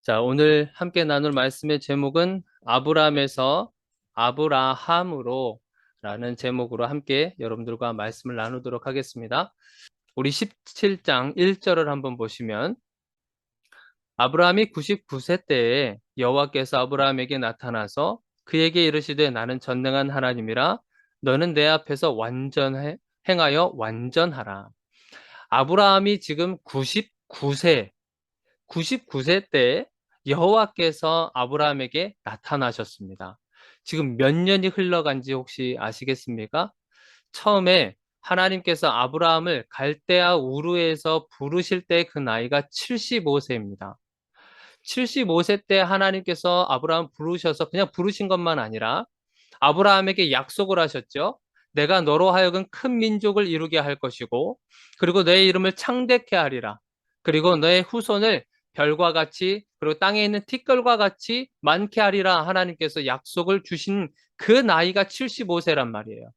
자, 오늘 함께 나눌 말씀의 제목은 아브람에서 아브라함으로 라는 제목으로 함께 여러분들과 말씀을 나누도록 하겠습니다. 우리 17장 1절을 한번 보시면 아브라함이 99세 때에 여호와께서 아브라함에게 나타나서 그에게 이르시되 나는 전능한 하나님이라 너는 내 앞에서 행하여 완전하라. 아브라함이 지금 99세 때 여호와께서 아브라함에게 나타나셨습니다. 지금 몇 년이 흘러간지 혹시 아시겠습니까? 처음에 하나님께서 아브라함을 갈대아 우르에서 부르실 때 그 나이가 75세입니다. 75세 때 하나님께서 아브라함 부르셔서 그냥 부르신 것만 아니라 아브라함에게 약속을 하셨죠. 내가 너로 하여금 큰 민족을 이루게 할 것이고 그리고 내 이름을 창대케 하리라. 그리고 너의 후손을 별과 같이 그리고 땅에 있는 티끌과 같이 많게 하리라 하나님께서 약속을 주신 그 나이가 75세란 말이에요.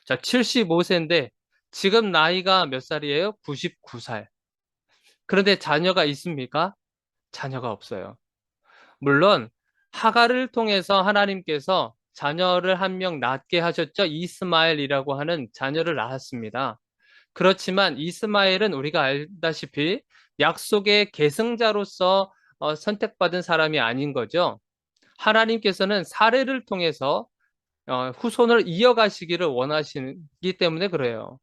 자, 75세인데 지금 나이가 몇 살이에요? 99살. 그런데 자녀가 있습니까? 자녀가 없어요. 물론 하갈을 통해서 하나님께서 자녀를 한 명 낳게 하셨죠. 이스마엘이라고 하는 자녀를 낳았습니다. 그렇지만 이스마엘은 우리가 알다시피 약속의 계승자로서 선택받은 사람이 아닌 거죠. 하나님께서는 사례를 통해서 후손을 이어가시기를 원하시기 때문에 그래요.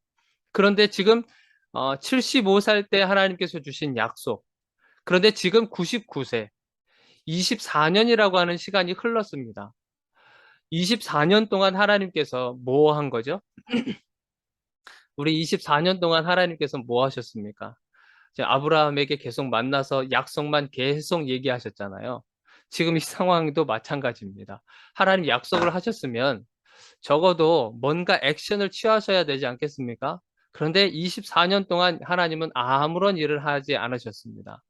그런데 지금 75살 때 하나님께서 주신 약속. 그런데 지금 99세, 24년이라고 하는 시간이 흘렀습니다. 24년 동안 하나님께서 뭐 한 거죠? 우리 24년 동안 하나님께서 뭐 하셨습니까? 이제 아브라함에게 계속 만나서 약속만 계속 얘기하셨잖아요. 지금 이 상황도 마찬가지입니다. 하나님 약속을 하셨으면 적어도 뭔가 액션을 취하셔야 되지 않겠습니까? 그런데 24년 동안 하나님은 아무런 일을 하지 않으셨습니다.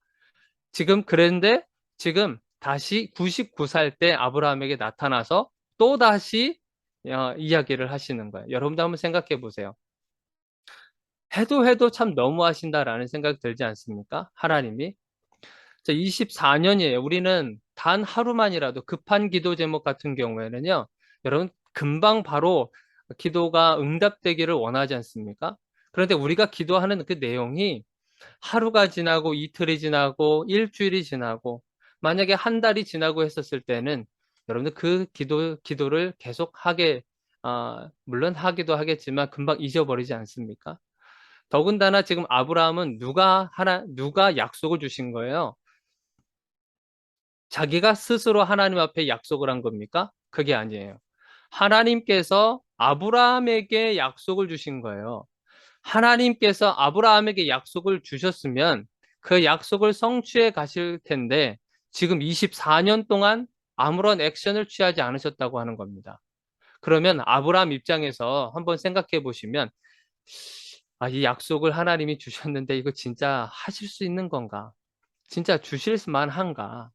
그런데 지금 다시 99살 때 아브라함에게 나타나서 또 다시 이야기를 하시는 거예요. 여러분도 한번 생각해 보세요. 해도 참 너무하신다라는 생각 들지 않습니까? 하나님이. 24년이에요. 우리는 단 하루만이라도 급한 기도 제목 같은 경우에는요, 여러분, 금방 바로 기도가 응답되기를 원하지 않습니까? 그런데 우리가 기도하는 그 내용이 하루가 지나고 이틀이 지나고 일주일이 지나고 만약에 한 달이 지나고 했었을 때는 여러분들 그 기도를 계속 물론 하기도 하겠지만 금방 잊어버리지 않습니까? 더군다나 지금 아브라함은 누가 약속을 주신 거예요? 자기가 스스로 하나님 앞에 약속을 한 겁니까? 그게 아니에요. 하나님께서 아브라함에게 약속을 주신 거예요. 하나님께서 아브라함에게 약속을 주셨으면 그 약속을 성취해 가실 텐데 지금 24년 동안 아무런 액션을 취하지 않으셨다고 하는 겁니다. 그러면 아브라함 입장에서 한번 생각해 보시면 이 약속을 하나님이 주셨는데 이거 진짜 하실 수 있는 건가? 진짜 주실 만한가?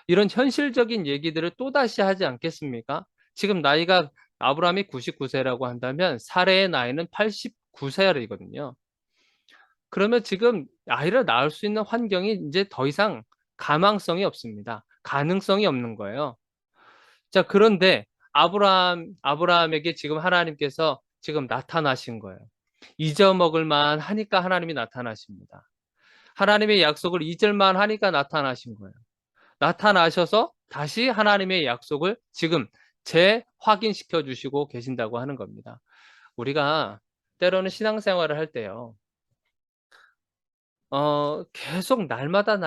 이런 현실적인 얘기들을 또다시 하지 않겠습니까? 지금 나이가 아브라함이 99세라고 한다면 사레의 나이는 89세이거든요. 그러면 지금 아이를 낳을 수 있는 환경이 이제 더 이상 가망성이 없습니다. 가능성이 없는 거예요. 자, 그런데 아브라함에게 지금 하나님께서 지금 나타나신 거예요. 잊어먹을 만 하니까 하나님이 나타나십니다. 하나님의 약속을 잊을 만 하니까 나타나신 거예요. 나타나셔서 다시 하나님의 약속을 지금 재확인시켜 주시고 계신다고 하는 겁니다. 우리가 때로는 신앙생활을 할 때요. 계속 날마다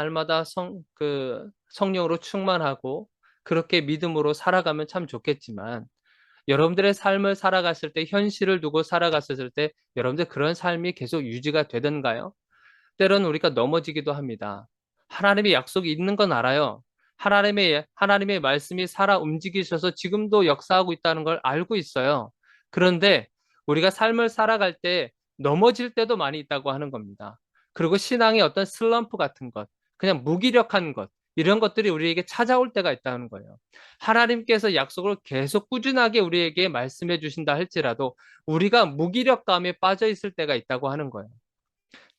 성령으로 충만하고 그렇게 믿음으로 살아가면 참 좋겠지만 여러분들의 삶을 살아갔을 때 현실을 두고 살아갔을 때 여러분들 그런 삶이 계속 유지가 되던가요? 때로는 우리가 넘어지기도 합니다. 하나님의 약속이 있는 건 알아요. 하나님의 말씀이 살아 움직이셔서 지금도 역사하고 있다는 걸 알고 있어요. 그런데 우리가 삶을 살아갈 때 넘어질 때도 많이 있다고 하는 겁니다. 그리고 신앙의 어떤 슬럼프 같은 것, 그냥 무기력한 것, 이런 것들이 우리에게 찾아올 때가 있다는 거예요. 하나님께서 약속을 계속 꾸준하게 우리에게 말씀해 주신다 할지라도 우리가 무기력감에 빠져 있을 때가 있다고 하는 거예요.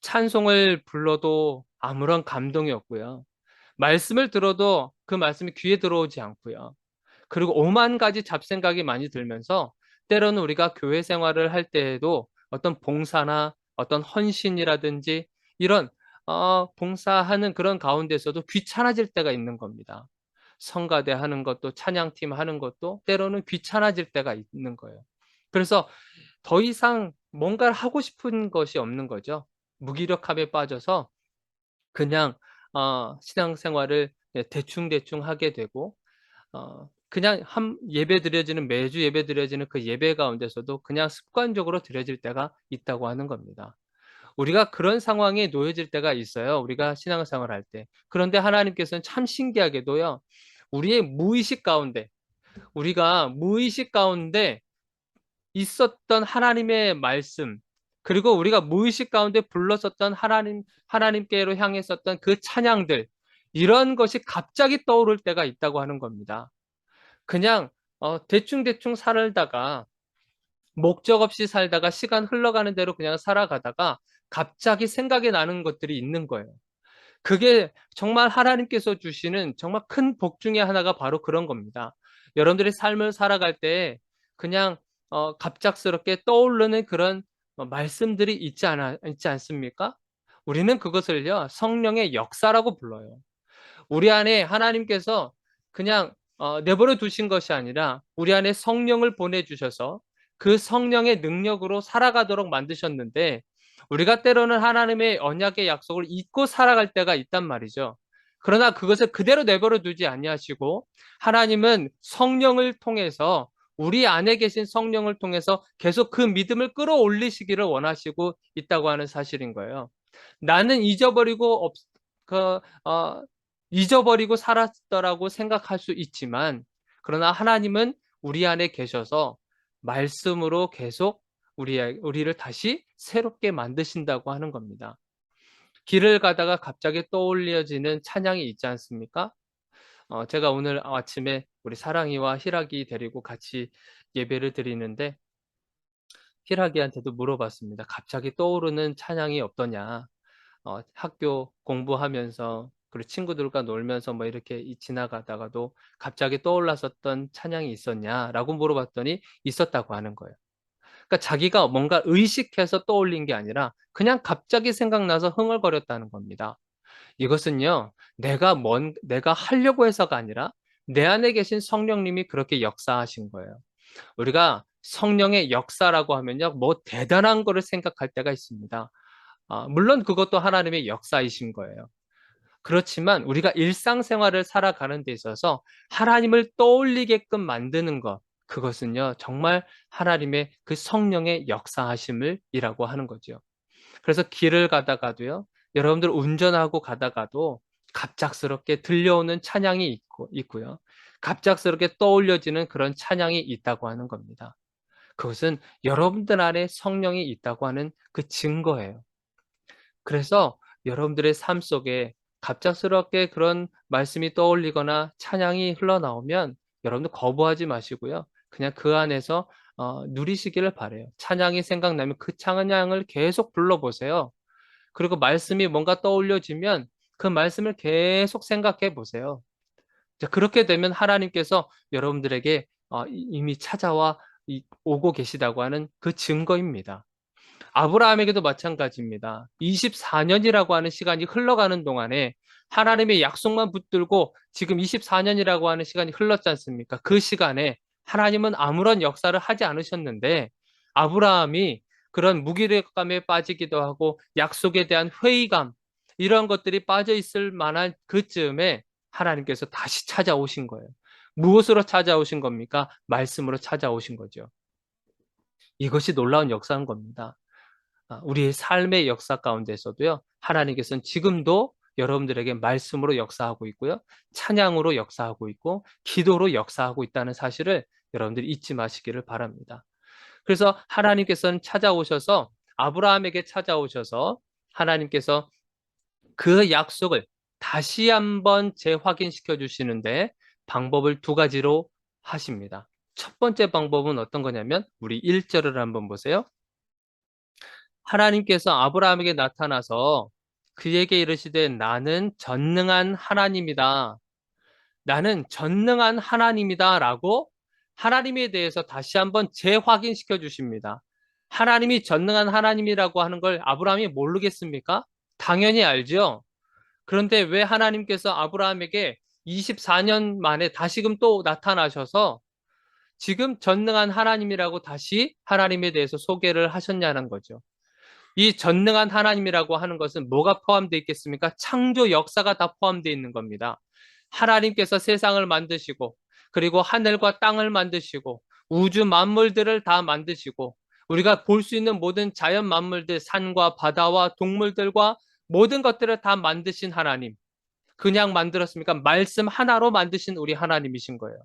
찬송을 불러도 아무런 감동이 없고요. 말씀을 들어도 그 말씀이 귀에 들어오지 않고요. 그리고 오만 가지 잡생각이 많이 들면서 때로는 우리가 교회 생활을 할 때에도 어떤 봉사나 어떤 헌신이라든지 이런 봉사하는 그런 가운데서도 귀찮아질 때가 있는 겁니다. 성가대 하는 것도 찬양팀 하는 것도 때로는 귀찮아질 때가 있는 거예요. 그래서 더 이상 뭔가를 하고 싶은 것이 없는 거죠. 무기력함에 빠져서 그냥 신앙생활을 대충대충 하게 되고 그냥 한 예배 드려지는 매주 예배 드려지는 그 예배 가운데서도 그냥 습관적으로 드려질 때가 있다고 하는 겁니다. 우리가 그런 상황에 놓여질 때가 있어요. 우리가 신앙생활 할 때. 그런데 하나님께서는 참 신기하게도요. 우리의 무의식 가운데 우리가 무의식 가운데 있었던 하나님의 말씀 그리고 우리가 무의식 가운데 불렀었던 하나님께로 향했었던 그 찬양들 이런 것이 갑자기 떠오를 때가 있다고 하는 겁니다. 그냥 대충대충 살다가 목적 없이 살다가 시간 흘러가는 대로 그냥 살아가다가 갑자기 생각이 나는 것들이 있는 거예요. 그게 정말 하나님께서 주시는 정말 큰 복 중에 하나가 바로 그런 겁니다. 여러분들이 삶을 살아갈 때 그냥 갑작스럽게 떠오르는 그런 말씀들이 있지 않습니까? 우리는 그것을요, 성령의 역사라고 불러요. 우리 안에 하나님께서 그냥 내버려 두신 것이 아니라 우리 안에 성령을 보내주셔서 그 성령의 능력으로 살아가도록 만드셨는데 우리가 때로는 하나님의 언약의 약속을 잊고 살아갈 때가 있단 말이죠. 그러나 그것을 그대로 내버려 두지 아니하시고 하나님은 성령을 통해서 우리 안에 계신 성령을 통해서 계속 그 믿음을 끌어올리시기를 원하시고 있다고 하는 사실인 거예요. 나는 그, 어, 잊어버리고 살았더라고 생각할 수 있지만, 그러나 하나님은 우리 안에 계셔서 말씀으로 계속 우리를 다시 새롭게 만드신다고 하는 겁니다. 길을 가다가 갑자기 떠올려지는 찬양이 있지 않습니까? 제가 오늘 아침에 우리 사랑이와 희락이 데리고 같이 예배를 드리는데, 희락이한테도 물어봤습니다. 갑자기 떠오르는 찬양이 없더냐? 학교 공부하면서 그리고 친구들과 놀면서 뭐 이렇게 지나가다가도 갑자기 떠올랐었던 찬양이 있었냐라고 물어봤더니 있었다고 하는 거예요. 그러니까 자기가 뭔가 의식해서 떠올린 게 아니라 그냥 갑자기 생각나서 흥얼거렸다는 겁니다. 이것은요, 내가 하려고 해서가 아니라 내 안에 계신 성령님이 그렇게 역사하신 거예요. 우리가 성령의 역사라고 하면요, 뭐 대단한 거를 생각할 때가 있습니다. 물론 그것도 하나님의 역사이신 거예요. 그렇지만 우리가 일상생활을 살아가는 데 있어서 하나님을 떠올리게끔 만드는 것, 그것은요, 정말 하나님의 그 성령의 역사하심을이라고 하는 거죠. 그래서 길을 가다가도요, 여러분들 운전하고 가다가도 갑작스럽게 들려오는 찬양이 있고요. 갑작스럽게 떠올려지는 그런 찬양이 있다고 하는 겁니다. 그것은 여러분들 안에 성령이 있다고 하는 그 증거예요. 그래서 여러분들의 삶 속에 갑작스럽게 그런 말씀이 떠올리거나 찬양이 흘러나오면 여러분들 거부하지 마시고요. 그냥 그 안에서 누리시기를 바라요. 찬양이 생각나면 그 찬양을 계속 불러보세요. 그리고 말씀이 뭔가 떠올려지면 그 말씀을 계속 생각해 보세요. 자, 그렇게 되면 하나님께서 여러분들에게 이미 찾아와 오고 계시다고 하는 그 증거입니다. 아브라함에게도 마찬가지입니다. 24년이라고 하는 시간이 흘러가는 동안에 하나님의 약속만 붙들고 지금 24년이라고 하는 시간이 흘렀지 않습니까? 그 시간에 하나님은 아무런 역사를 하지 않으셨는데 아브라함이 그런 무기력감에 빠지기도 하고 약속에 대한 회의감 이런 것들이 빠져 있을 만한 그쯤에 하나님께서 다시 찾아오신 거예요. 무엇으로 찾아오신 겁니까? 말씀으로 찾아오신 거죠. 이것이 놀라운 역사인 겁니다. 우리의 삶의 역사 가운데서도요, 하나님께서는 지금도 여러분들에게 말씀으로 역사하고 있고요, 찬양으로 역사하고 있고, 기도로 역사하고 있다는 사실을 여러분들이 잊지 마시기를 바랍니다. 그래서 하나님께서는 아브라함에게 찾아오셔서 하나님께서 그 약속을 다시 한번 재확인시켜 주시는데 방법을 두 가지로 하십니다. 첫 번째 방법은 어떤 거냐면 우리 1절을 한번 보세요. 하나님께서 아브라함에게 나타나서 그에게 이르시되 나는 전능한 하나님이다. 나는 전능한 하나님이다 라고 하나님에 대해서 다시 한번 재확인시켜 주십니다. 하나님이 전능한 하나님이라고 하는 걸 아브라함이 모르겠습니까? 당연히 알죠. 그런데 왜 하나님께서 아브라함에게 24년 만에 다시금 또 나타나셔서 지금 전능한 하나님이라고 다시 하나님에 대해서 소개를 하셨냐는 거죠. 이 전능한 하나님이라고 하는 것은 뭐가 포함되어 있겠습니까? 창조 역사가 다 포함되어 있는 겁니다. 하나님께서 세상을 만드시고, 그리고 하늘과 땅을 만드시고, 우주 만물들을 다 만드시고, 우리가 볼 수 있는 모든 자연 만물들, 산과 바다와 동물들과 모든 것들을 다 만드신 하나님. 그냥 만들었습니까? 말씀 하나로 만드신 우리 하나님이신 거예요.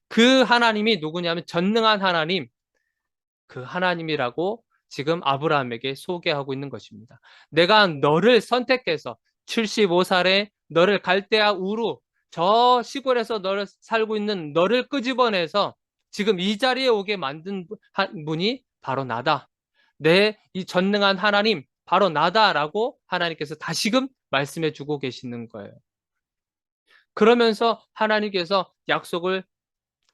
그 하나님이 누구냐면 전능한 하나님, 그 하나님이라고 지금 아브라함에게 소개하고 있는 것입니다. 내가 너를 선택해서 75살에 너를 갈대아 우루 저 시골에서 너를 살고 있는 너를 끄집어내서 지금 이 자리에 오게 만든 분이 바로 나다. 내 이 전능한 하나님 바로 나다라고 하나님께서 다시금 말씀해 주고 계시는 거예요. 그러면서 하나님께서 약속을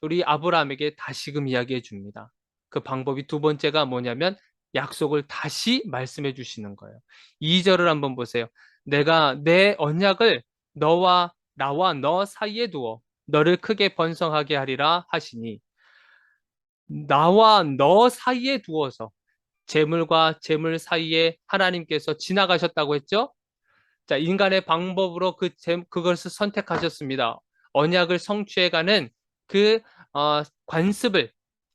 우리 아브라함에게 다시금 이야기해 줍니다. 그 방법이 두 번째가 뭐냐면 약속을 다시 말씀해 주시는 거예요. 2절을 한번 보세요. 내가 내 언약을 너와 나와 너 사이에 두어 너를 크게 번성하게 하리라 하시니 나와 너 사이에 두어서 재물과 재물 사이에 하나님께서 지나가셨다고 했죠? 자, 인간의 방법으로 그것을 선택하셨습니다. 언약을 성취해가는 그 관습을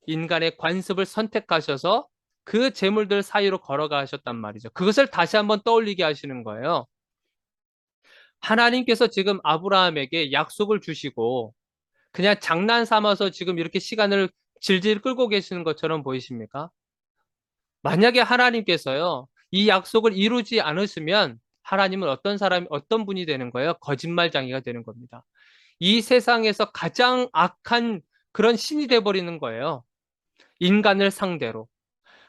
인간의 관습을 선택하셔서 그 재물들 사이로 걸어가셨단 말이죠. 그것을 다시 한번 떠올리게 하시는 거예요. 하나님께서 지금 아브라함에게 약속을 주시고 그냥 장난 삼아서 지금 이렇게 시간을 질질 끌고 계시는 것처럼 보이십니까? 만약에 하나님께서요, 이 약속을 이루지 않으시면 하나님은 어떤 분이 되는 거예요? 거짓말장이가 되는 겁니다. 이 세상에서 가장 악한 그런 신이 돼버리는 거예요. 인간을 상대로.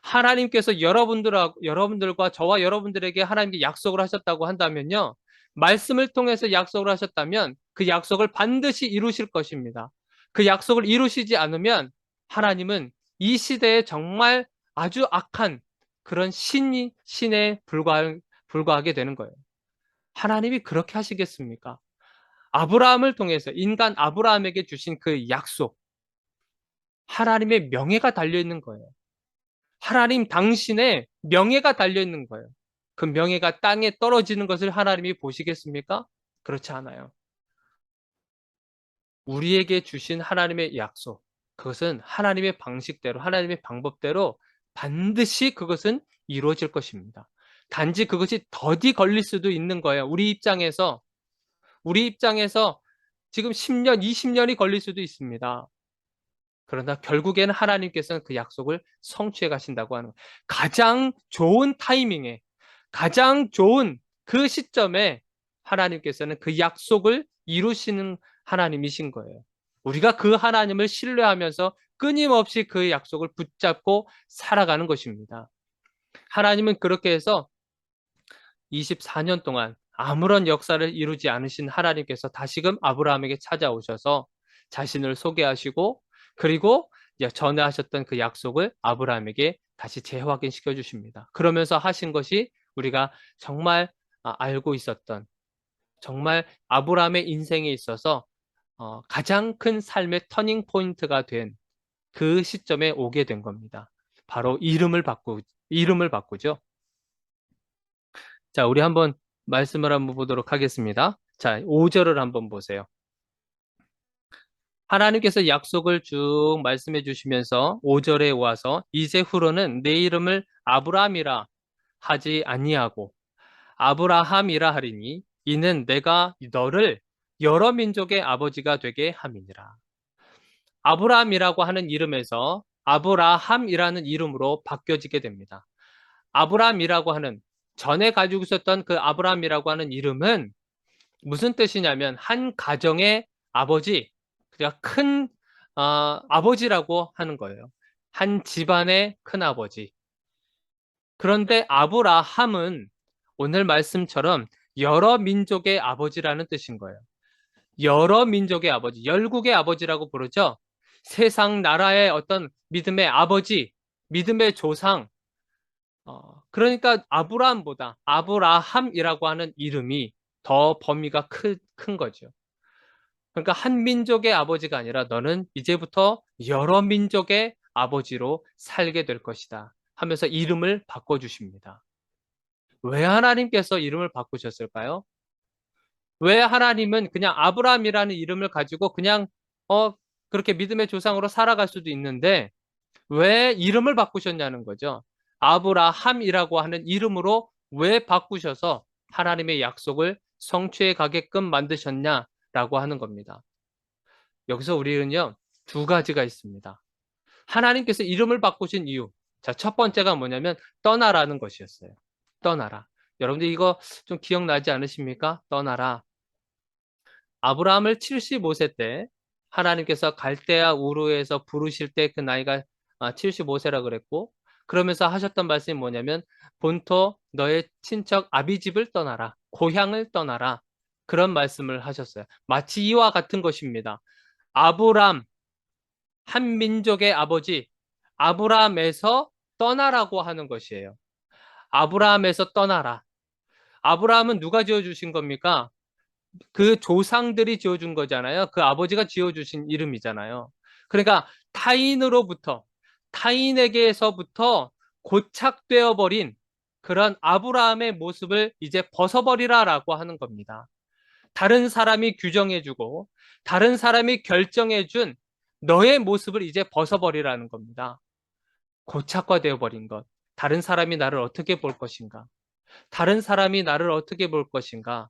하나님께서 여러분들과 저와 여러분들에게 하나님께 약속을 하셨다고 한다면요. 말씀을 통해서 약속을 하셨다면 그 약속을 반드시 이루실 것입니다. 그 약속을 이루시지 않으면 하나님은 이 시대에 정말 아주 악한 그런 신에 불과하게 되는 거예요. 하나님이 그렇게 하시겠습니까? 아브라함을 통해서 인간 아브라함에게 주신 그 약속, 하나님의 명예가 달려 있는 거예요. 하나님 당신의 명예가 달려 있는 거예요. 그 명예가 땅에 떨어지는 것을 하나님이 보시겠습니까? 그렇지 않아요. 우리에게 주신 하나님의 약속, 그것은 하나님의 방식대로, 하나님의 방법대로 반드시 그것은 이루어질 것입니다. 단지 그것이 더디 걸릴 수도 있는 거예요. 우리 입장에서 지금 10년, 20년이 걸릴 수도 있습니다. 그러나 결국에는 하나님께서는 그 약속을 성취해 가신다고 하는 거예요. 가장 좋은 타이밍에, 가장 좋은 그 시점에 하나님께서는 그 약속을 이루시는 하나님이신 거예요. 우리가 그 하나님을 신뢰하면서 끊임없이 그 약속을 붙잡고 살아가는 것입니다. 하나님은 그렇게 해서 24년 동안 아무런 역사를 이루지 않으신 하나님께서 다시금 아브라함에게 찾아오셔서 자신을 소개하시고 그리고 전에 하셨던 그 약속을 아브라함에게 다시 재확인시켜 주십니다. 그러면서 하신 것이 우리가 정말 알고 있었던 정말 아브라함의 인생에 있어서 가장 큰 삶의 터닝 포인트가 된 그 시점에 오게 된 겁니다. 바로 이름을 바꾸죠. 자, 우리 한번 말씀을 한번 보도록 하겠습니다. 자, 5절을 한번 보세요. 하나님께서 약속을 쭉 말씀해 주시면서 5절에 와서 이제후로는 내 이름을 아브라함이라 하지 아니하고 아브라함이라 하리니 이는 내가 너를 여러 민족의 아버지가 되게 함이니라. 아브라함이라고 하는 이름에서 아브라함이라는 이름으로 바뀌어지게 됩니다. 아브라함이라고 하는 전에 가지고 있었던 그 아브라함이라고 하는 이름은 무슨 뜻이냐면 한 가정의 아버지, 그러니까 큰 아버지라고 하는 거예요. 한 집안의 큰 아버지. 그런데 아브라함은 오늘 말씀처럼 여러 민족의 아버지라는 뜻인 거예요. 여러 민족의 아버지, 열국의 아버지라고 부르죠. 세상 나라의 어떤 믿음의 아버지, 믿음의 조상. 그러니까 아브라함보다 아브라함이라고 하는 이름이 더 범위가 큰 거죠. 그러니까 한 민족의 아버지가 아니라 너는 이제부터 여러 민족의 아버지로 살게 될 것이다 하면서 이름을 바꿔주십니다. 왜 하나님께서 이름을 바꾸셨을까요? 왜 하나님은 그냥 아브라함이라는 이름을 가지고 그냥 어 그렇게 믿음의 조상으로 살아갈 수도 있는데 왜 이름을 바꾸셨냐는 거죠. 아브라함이라고 하는 이름으로 왜 바꾸셔서 하나님의 약속을 성취해 가게끔 만드셨냐라고 하는 겁니다. 여기서 우리는요, 두 가지가 있습니다. 하나님께서 이름을 바꾸신 이유. 자, 첫 번째가 뭐냐면 떠나라는 것이었어요. 떠나라. 여러분들 이거 좀 기억나지 않으십니까? 떠나라. 아브라함을 75세 때 하나님께서 갈대아 우르에서 부르실 때 그 나이가 75세라 그랬고, 그러면서 하셨던 말씀이 뭐냐면 본토 너의 친척 아비집을 떠나라. 고향을 떠나라. 그런 말씀을 하셨어요. 마치 이와 같은 것입니다. 아브람, 한 민족의 아버지, 아브라함에서 떠나라고 하는 것이에요. 아브라함에서 떠나라. 아브라함은 누가 지어주신 겁니까? 그 조상들이 지어준 거잖아요. 그 아버지가 지어주신 이름이잖아요. 그러니까 타인에게서부터 고착되어 버린 그런 아브라함의 모습을 이제 벗어버리라라고 하는 겁니다. 다른 사람이 규정해주고 다른 사람이 결정해준 너의 모습을 이제 벗어버리라는 겁니다. 고착화되어 버린 것. 다른 사람이 나를 어떻게 볼 것인가? 다른 사람이 나를 어떻게 볼 것인가?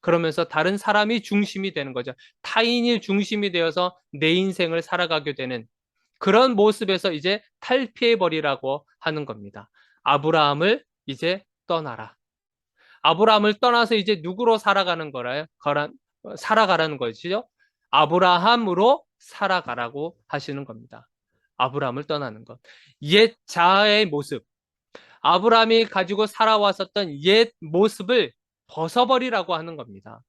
그러면서 다른 사람이 중심이 되는 거죠. 타인이 중심이 되어서 내 인생을 살아가게 되는 그런 모습에서 이제 탈피해버리라고 하는 겁니다. 아브라함을 이제 떠나라. 아브라함을 떠나서 이제 누구로 살아가라는 것이죠. 아브라함으로 살아가라고 하시는 겁니다. 아브라함을 떠나는 것. 옛 자아의 모습, 아브라함이 가지고 살아왔었던 옛 모습을 벗어버리라고 하는 겁니다.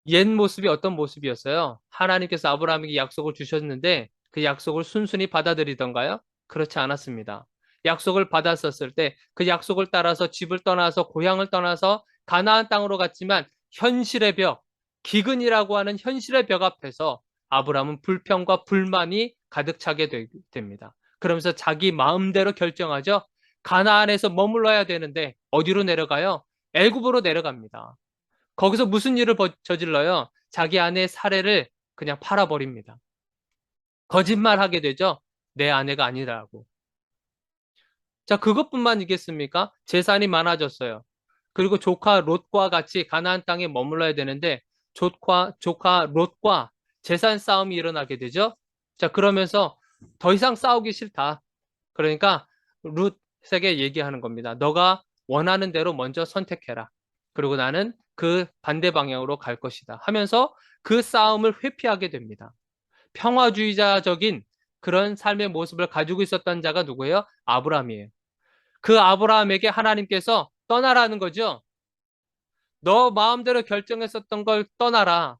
옛 모습이 어떤 모습이었어요? 하나님께서 아브라함에게 약속을 주셨는데 그 약속을 순순히 받아들이던가요? 그렇지 않았습니다. 약속을 받았었을 때 그 약속을 따라서 집을 떠나서 고향을 떠나서 가나안 땅으로 갔지만 현실의 벽, 기근이라고 하는 현실의 벽 앞에서 아브라함은 불평과 불만이 가득 차게 됩니다. 그러면서 자기 마음대로 결정하죠. 가나안에서 머물러야 되는데 어디로 내려가요? 애굽으로 내려갑니다. 거기서 무슨 일을 저질러요? 자기 아내의 사례를 그냥 팔아버립니다. 거짓말하게 되죠. 내 아내가 아니라고. 자, 그것뿐만이겠습니까? 재산이 많아졌어요. 그리고 조카 롯과 같이 가나안 땅에 머물러야 되는데 조카 롯과 재산 싸움이 일어나게 되죠. 자, 그러면서 더 이상 싸우기 싫다. 그러니까 룻에게 얘기하는 겁니다. 너가 원하는 대로 먼저 선택해라. 그리고 나는 그 반대 방향으로 갈 것이다. 하면서 그 싸움을 회피하게 됩니다. 평화주의자적인 그런 삶의 모습을 가지고 있었던 자가 누구예요? 아브라함이에요. 그 아브라함에게 하나님께서 떠나라는 거죠. 너 마음대로 결정했었던 걸 떠나라.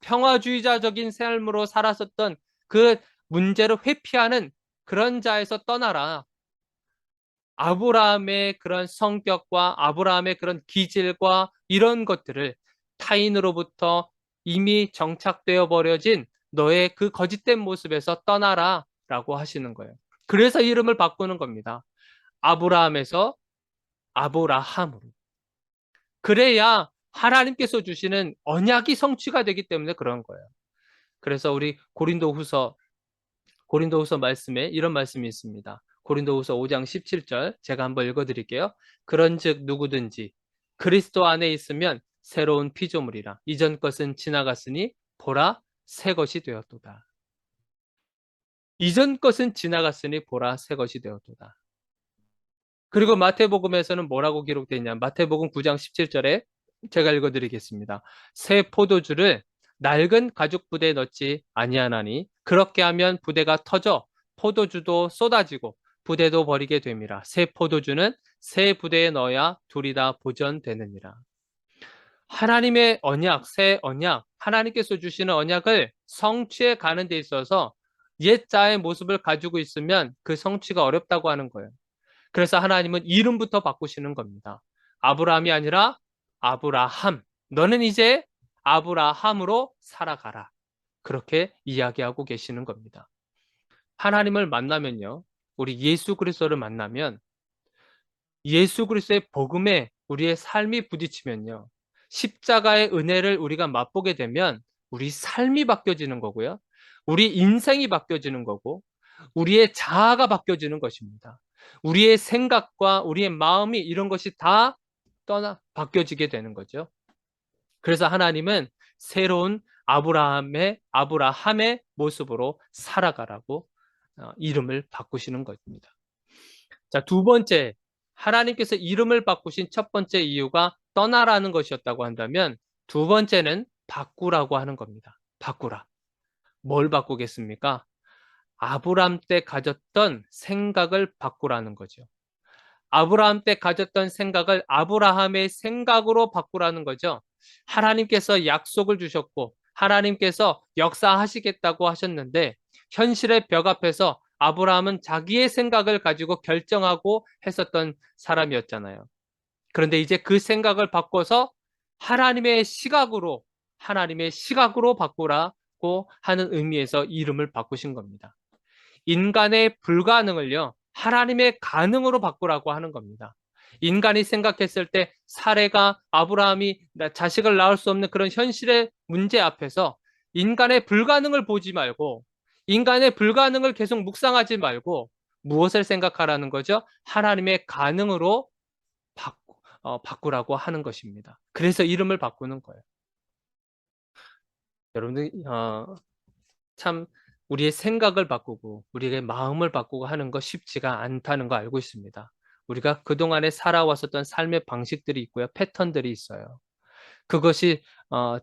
평화주의자적인 삶으로 살았었던 그 문제를 회피하는 그런 자에서 떠나라. 아브라함의 그런 성격과 아브라함의 그런 기질과 이런 것들을 타인으로부터 이미 정착되어 버려진 너의 그 거짓된 모습에서 떠나라 라고 하시는 거예요. 그래서 이름을 바꾸는 겁니다. 아브라함에서 아브라함으로. 그래야 하나님께서 주시는 언약이 성취가 되기 때문에 그런 거예요. 그래서 우리 고린도후서 말씀에 이런 말씀이 있습니다. 고린도후서 5장 17절 제가 한번 읽어드릴게요. 그런즉 누구든지 그리스도 안에 있으면 새로운 피조물이라 이전 것은 지나갔으니 보라 새 것이 되었도다. 이전 것은 지나갔으니 보라 새 것이 되었도다. 그리고 마태복음에서는 뭐라고 기록되어 있냐? 마태복음 9장 17절에 제가 읽어드리겠습니다. 새 포도주를 낡은 가죽 부대에 넣지 아니하나니 그렇게 하면 부대가 터져 포도주도 쏟아지고 부대도 버리게 됨이라. 새 포도주는 새 부대에 넣어야 둘이 다 보전되느니라. 하나님의 언약, 새 언약, 하나님께서 주시는 언약을 성취해 가는 데 있어서 옛자의 모습을 가지고 있으면 그 성취가 어렵다고 하는 거예요. 그래서 하나님은 이름부터 바꾸시는 겁니다. 아브라함이 아니라 아브라함. 너는 이제 아브라함으로 살아가라. 그렇게 이야기하고 계시는 겁니다. 하나님을 만나면요. 우리 예수 그리스도를 만나면 예수 그리스도의 복음에 우리의 삶이 부딪히면요. 십자가의 은혜를 우리가 맛보게 되면 우리 삶이 바뀌어지는 거고요. 우리 인생이 바뀌어지는 거고 우리의 자아가 바뀌어지는 것입니다. 우리의 생각과 우리의 마음이 이런 것이 다 바뀌어지게 되는 거죠. 그래서 하나님은 새로운 아브라함의 모습으로 살아가라고 이름을 바꾸시는 것입니다. 자, 두 번째, 하나님께서 이름을 바꾸신 첫 번째 이유가 떠나라는 것이었다고 한다면 두 번째는 바꾸라고 하는 겁니다. 바꾸라. 뭘 바꾸겠습니까? 아브라함 때 가졌던 생각을 바꾸라는 거죠. 아브라함 때 가졌던 생각을 아브라함의 생각으로 바꾸라는 거죠. 하나님께서 약속을 주셨고 하나님께서 역사하시겠다고 하셨는데 현실의 벽 앞에서 아브라함은 자기의 생각을 가지고 결정하고 했었던 사람이었잖아요. 그런데 이제 그 생각을 바꿔서 하나님의 시각으로 바꾸라고 하는 의미에서 이름을 바꾸신 겁니다. 인간의 불가능을요, 하나님의 가능으로 바꾸라고 하는 겁니다. 인간이 생각했을 때 사례가 아브라함이 자식을 낳을 수 없는 그런 현실의 문제 앞에서 인간의 불가능을 보지 말고 인간의 불가능을 계속 묵상하지 말고 무엇을 생각하라는 거죠? 하나님의 가능으로 바꾸라고 하는 것입니다. 그래서 이름을 바꾸는 거예요. 여러분들 참 우리의 생각을 바꾸고 우리의 마음을 바꾸고 하는 거 쉽지가 않다는 거 알고 있습니다. 우리가 그동안에 살아왔었던 삶의 방식들이 있고요. 패턴들이 있어요. 그것이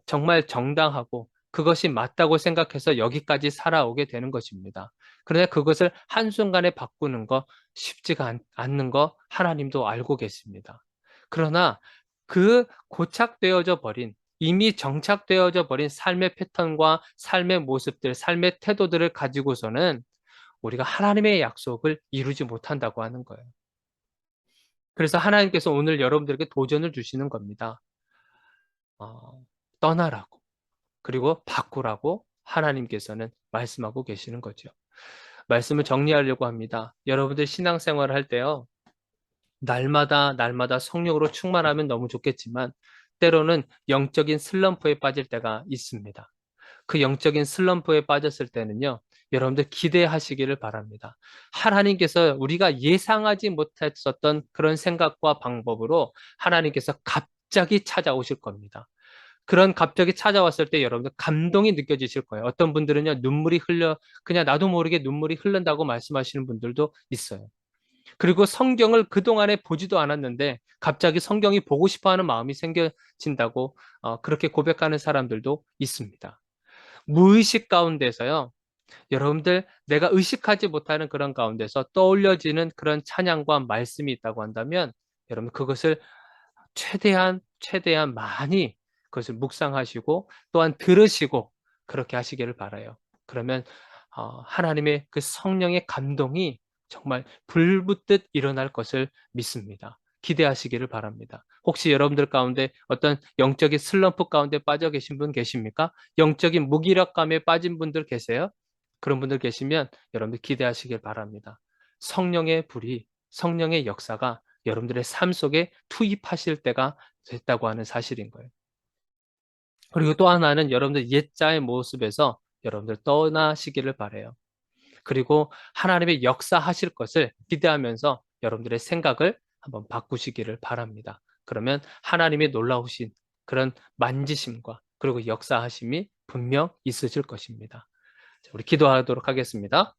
정말 정당하고 그것이 맞다고 생각해서 여기까지 살아오게 되는 것입니다. 그런데 그것을 한순간에 바꾸는 거 쉽지가 않는 거 하나님도 알고 계십니다. 그러나 그 고착되어져 버린 이미 정착되어져 버린 삶의 패턴과 삶의 모습들, 삶의 태도들을 가지고서는 우리가 하나님의 약속을 이루지 못한다고 하는 거예요. 그래서 하나님께서 오늘 여러분들에게 도전을 주시는 겁니다. 떠나라고. 그리고 바꾸라고 하나님께서는 말씀하고 계시는 거죠. 말씀을 정리하려고 합니다. 여러분들 신앙생활을 할 때요. 날마다 성령으로 충만하면 너무 좋겠지만 때로는 영적인 슬럼프에 빠질 때가 있습니다. 그 영적인 슬럼프에 빠졌을 때는요. 여러분들 기대하시기를 바랍니다. 하나님께서 우리가 예상하지 못했었던 그런 생각과 방법으로 하나님께서 갑자기 찾아오실 겁니다. 그런 갑자기 찾아왔을 때 여러분들 감동이 느껴지실 거예요. 어떤 분들은요, 그냥 나도 모르게 눈물이 흐른다고 말씀하시는 분들도 있어요. 그리고 성경을 그동안에 보지도 않았는데 갑자기 성경이 보고 싶어 하는 마음이 생겨진다고 그렇게 고백하는 사람들도 있습니다. 무의식 가운데서요, 여러분들 내가 의식하지 못하는 그런 가운데서 떠올려지는 그런 찬양과 말씀이 있다고 한다면 여러분 그것을 최대한 많이 그것을 묵상하시고 또한 들으시고 그렇게 하시기를 바라요. 그러면 하나님의 그 성령의 감동이 정말 불붙듯 일어날 것을 믿습니다. 기대하시기를 바랍니다. 혹시 여러분들 가운데 어떤 영적인 슬럼프 가운데 빠져 계신 분 계십니까? 영적인 무기력감에 빠진 분들 계세요? 그런 분들 계시면 여러분들 기대하시길 바랍니다. 성령의 불이, 성령의 역사가 여러분들의 삶 속에 투입하실 때가 됐다고 하는 사실인 거예요. 그리고 또 하나는 여러분들 옛자의 모습에서 여러분들 떠나시기를 바라요. 그리고 하나님의 역사하실 것을 기대하면서 여러분들의 생각을 한번 바꾸시기를 바랍니다. 그러면 하나님의 놀라우신 그런 만지심과 그리고 역사하심이 분명 있으실 것입니다. 우리 기도하도록 하겠습니다.